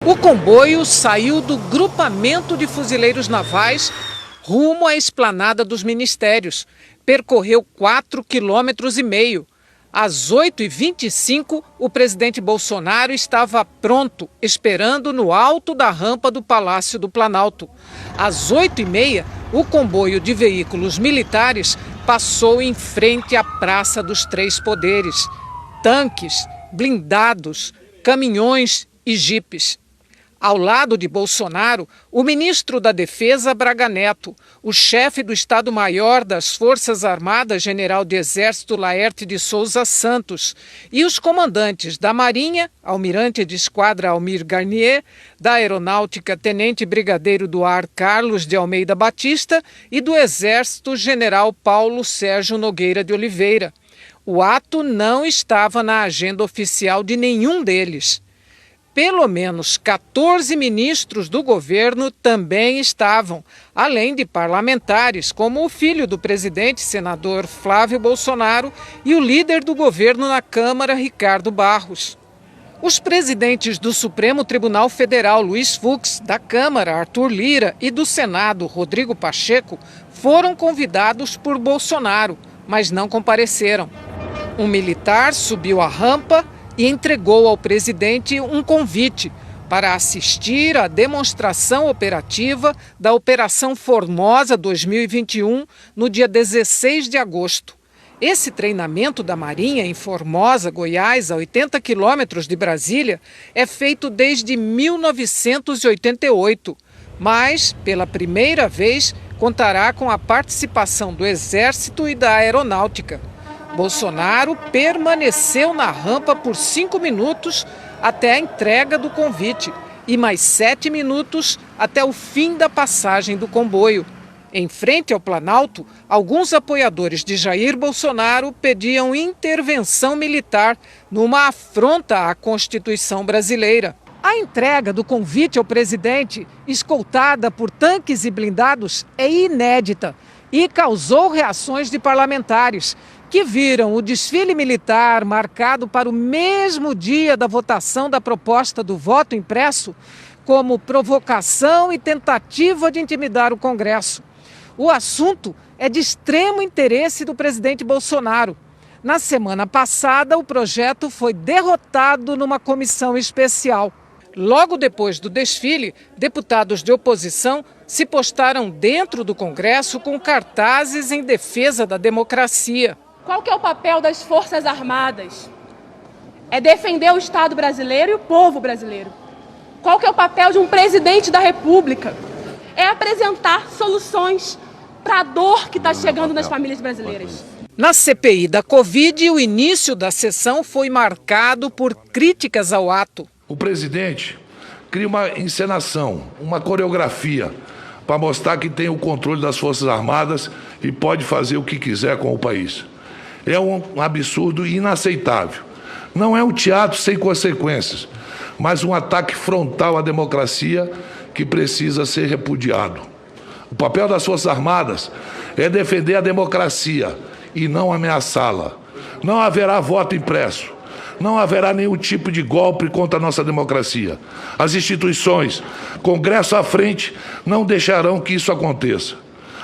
O comboio saiu do grupamento de fuzileiros navais rumo à esplanada dos ministérios. Percorreu 4,5 km. Às 8h25, o presidente Bolsonaro estava pronto, esperando no alto da rampa do Palácio do Planalto. Às 8h30, o comboio de veículos militares passou em frente à Praça dos Três Poderes. Tanques, blindados, caminhões e jipes. Ao lado de Bolsonaro, o ministro da Defesa, Braga Neto, o chefe do Estado-Maior das Forças Armadas, general de Exército Laerte de Souza Santos, e os comandantes da Marinha, almirante de esquadra Almir Garnier, da Aeronáutica, tenente brigadeiro do ar Carlos de Almeida Batista e do Exército, general Paulo Sérgio Nogueira de Oliveira. O ato não estava na agenda oficial de nenhum deles. Pelo menos 14 ministros do governo também estavam, além de parlamentares, como o filho do presidente, senador Flávio Bolsonaro, e o líder do governo na Câmara, Ricardo Barros. Os presidentes do Supremo Tribunal Federal, Luiz Fux, da Câmara, Arthur Lira, e do Senado, Rodrigo Pacheco, foram convidados por Bolsonaro, mas não compareceram. Um militar subiu a rampa e entregou ao presidente um convite para assistir à demonstração operativa da Operação Formosa 2021 no dia 16 de agosto. Esse treinamento da Marinha em Formosa, Goiás, a 80 quilômetros de Brasília, é feito desde 1988, mas, pela primeira vez, contará com a participação do Exército e da Aeronáutica. Bolsonaro permaneceu na rampa por 5 minutos até a entrega do convite e mais 7 minutos até o fim da passagem do comboio. Em frente ao Planalto, alguns apoiadores de Jair Bolsonaro pediam intervenção militar numa afronta à Constituição brasileira. A entrega do convite ao presidente, escoltada por tanques e blindados, é inédita e causou reações de parlamentares, que viram o desfile militar marcado para o mesmo dia da votação da proposta do voto impresso como provocação e tentativa de intimidar o Congresso. O assunto é de extremo interesse do presidente Bolsonaro. Na semana passada, o projeto foi derrotado numa comissão especial. Logo depois do desfile, deputados de oposição se postaram dentro do Congresso com cartazes em defesa da democracia. Qual que é o papel das Forças Armadas? É defender o Estado brasileiro e o povo brasileiro. Qual que é o papel de um presidente da República? É apresentar soluções para a dor que está chegando nas famílias brasileiras. Na CPI da Covid, o início da sessão foi marcado por críticas ao ato. O presidente cria uma encenação, uma coreografia, para mostrar que tem o controle das Forças Armadas e pode fazer o que quiser com o país. É um absurdo inaceitável. Não é um teatro sem consequências, mas um ataque frontal à democracia que precisa ser repudiado. O papel das Forças Armadas é defender a democracia e não ameaçá-la. Não haverá voto impresso. Não haverá nenhum tipo de golpe contra a nossa democracia. As instituições, Congresso à frente, não deixarão que isso aconteça.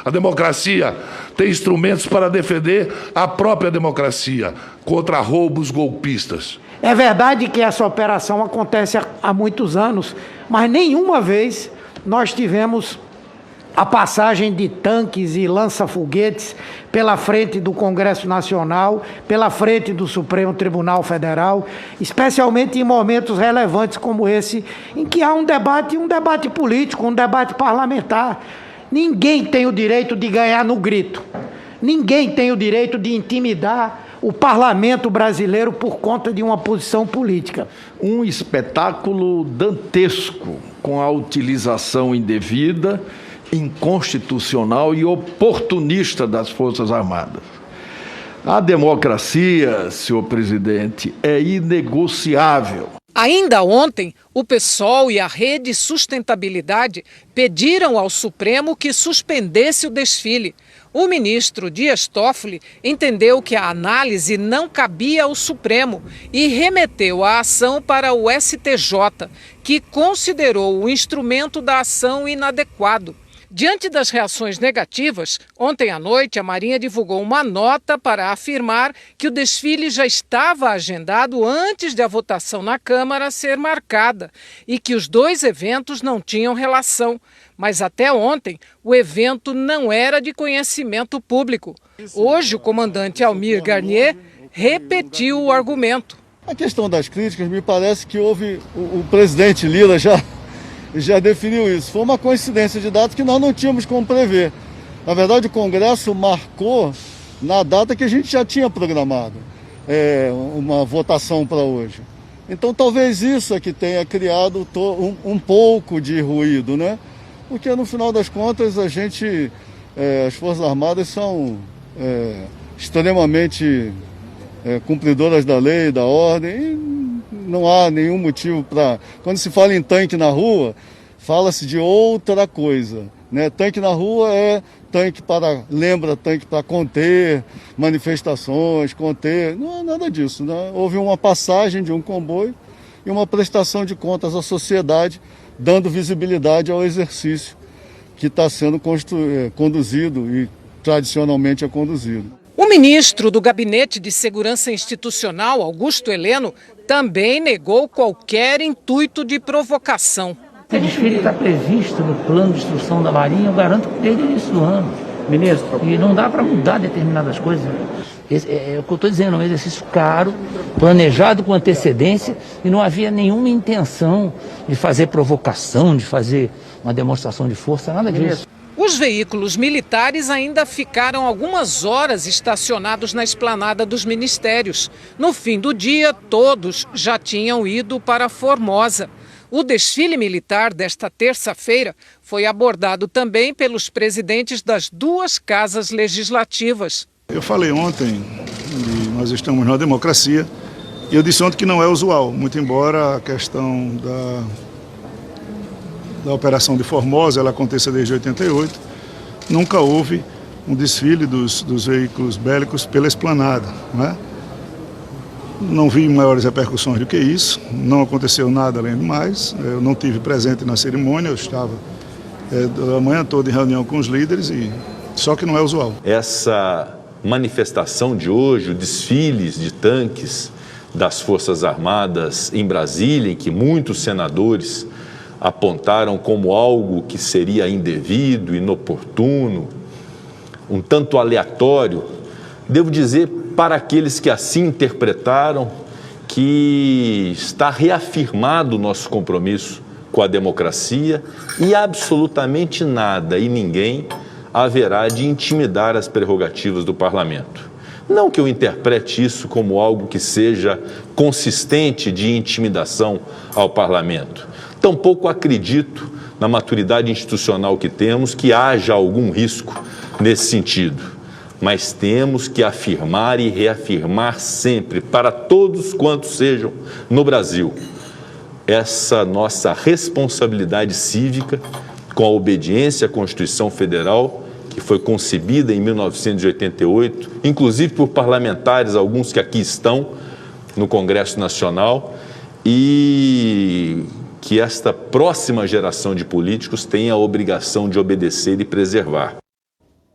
A democracia tem instrumentos para defender a própria democracia contra roubos golpistas. É verdade que essa operação acontece há muitos anos, mas nenhuma vez nós tivemos a passagem de tanques e lança-foguetes pela frente do Congresso Nacional, pela frente do Supremo Tribunal Federal, especialmente em momentos relevantes como esse, em que há um debate político, um debate parlamentar. Ninguém tem o direito de ganhar no grito. Ninguém tem o direito de intimidar o parlamento brasileiro por conta de uma posição política. Um espetáculo dantesco com a utilização indevida, inconstitucional e oportunista das Forças Armadas. A democracia, senhor presidente, é inegociável. Ainda ontem, o PSOL e a Rede Sustentabilidade pediram ao Supremo que suspendesse o desfile. O ministro Dias Toffoli entendeu que a análise não cabia ao Supremo e remeteu a ação para o STJ, que considerou o instrumento da ação inadequado. Diante das reações negativas, ontem à noite a Marinha divulgou uma nota para afirmar que o desfile já estava agendado antes de a votação na Câmara ser marcada e que os dois eventos não tinham relação. Mas até ontem, o evento não era de conhecimento público. Hoje, o comandante Almir Garnier repetiu o argumento. A questão das críticas, me parece que houve, o presidente Lula já definiu isso. Foi uma coincidência de datas que nós não tínhamos como prever. Na verdade, o Congresso marcou na data que a gente já tinha programado uma votação para hoje. Então, talvez isso é que tenha criado um pouco de ruído, né? Porque, no final das contas, as Forças Armadas são extremamente cumpridoras da lei, da ordem, e não há nenhum motivo para... Quando se fala em tanque na rua, fala-se de outra coisa, né? Tanque na rua lembra tanque para conter manifestações, não é nada disso, né? Houve uma passagem de um comboio e uma prestação de contas à sociedade, dando visibilidade ao exercício que está sendo conduzido e tradicionalmente é conduzido. O ministro do Gabinete de Segurança Institucional, Augusto Heleno, também negou qualquer intuito de provocação. Esse desfile está previsto no plano de instrução da Marinha, eu garanto que desde o início do ano. Ministro. E não dá para mudar determinadas coisas. É o que eu estou dizendo, é um exercício caro, planejado com antecedência, e não havia nenhuma intenção de fazer provocação, de fazer uma demonstração de força, nada disso. Os veículos militares ainda ficaram algumas horas estacionados na esplanada dos ministérios. No fim do dia, todos já tinham ido para Formosa. O desfile militar desta terça-feira foi abordado também pelos presidentes das duas casas legislativas. Eu falei ontem que nós estamos numa democracia e eu disse ontem que não é usual, muito embora a questão da operação de Formosa ela aconteça desde 88, nunca houve um desfile dos veículos bélicos pela esplanada, não é? Não vi maiores repercussões do que isso, não aconteceu nada além do mais, eu não tive presente na cerimônia, eu estava a manhã toda em reunião com os líderes, só que não é usual. Essa manifestação de hoje, o desfile de tanques das Forças Armadas em Brasília, em que muitos senadores apontaram como algo que seria indevido, inoportuno, um tanto aleatório, devo dizer para aqueles que assim interpretaram que está reafirmado o nosso compromisso com a democracia e absolutamente nada e ninguém haverá de intimidar as prerrogativas do parlamento. Não que eu interprete isso como algo que seja consistente de intimidação ao parlamento. Tampouco acredito na maturidade institucional que temos que haja algum risco nesse sentido. Mas temos que afirmar e reafirmar sempre, para todos quantos sejam no Brasil, essa nossa responsabilidade cívica com a obediência à Constituição Federal, que foi concebida em 1988, inclusive por parlamentares, alguns que aqui estão no Congresso Nacional, e que esta próxima geração de políticos tenha a obrigação de obedecer e preservar.